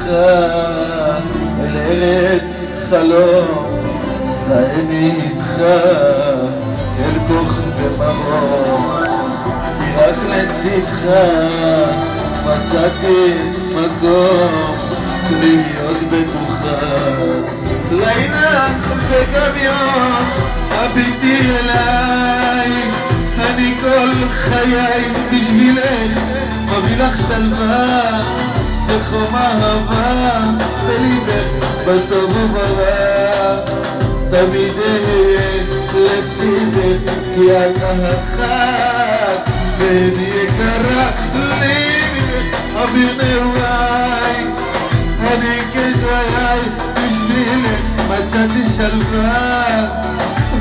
אל ארץ חלום, סייני איתך אל כוכבי מרום, כי רק לצדך מצאתי מקום להיות בטוחה. לילה וגם יום הביטי אליי, אני כל חיי בשבילך מביא לך שלווה וחום אהבה בליבך בטוב וברע, תמיד אהיה לצידך כי את אחת ואני יקרה לי אוויר נעוריי, אני כשחיי בשבילך מצאתי שלווה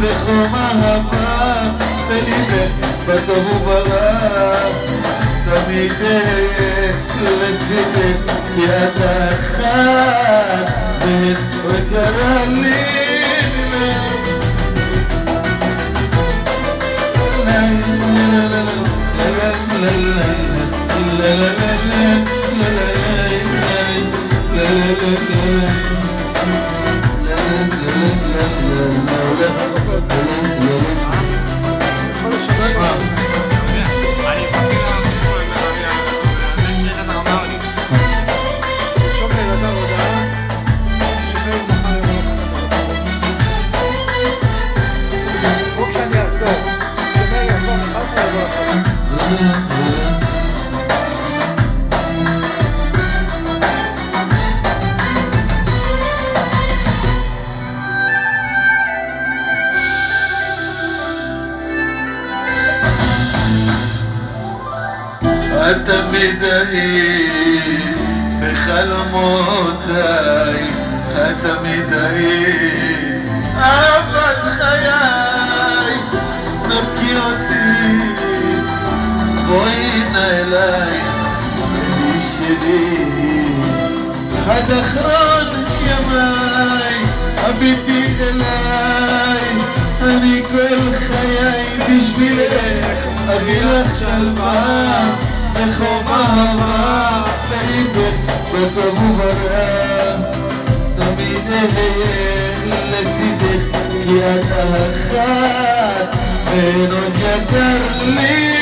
וחום אהבה בליבך בטוב וברע, תמיד אהיה לצידך כי את אחת וקרה לי את תמיד היית בחלומותיי, את תמיד היית אהבת חיי, נבקי אותי בואי נא אליי, אלי שלי עד אחרון ימיי, הביטי אליי, אני כל חיי בשבילך אביא לך שלווה וחום אהבה בליבך בטוב וברע, תמיד אהיה לצידך כי את אחת ואין עוד יקר לי.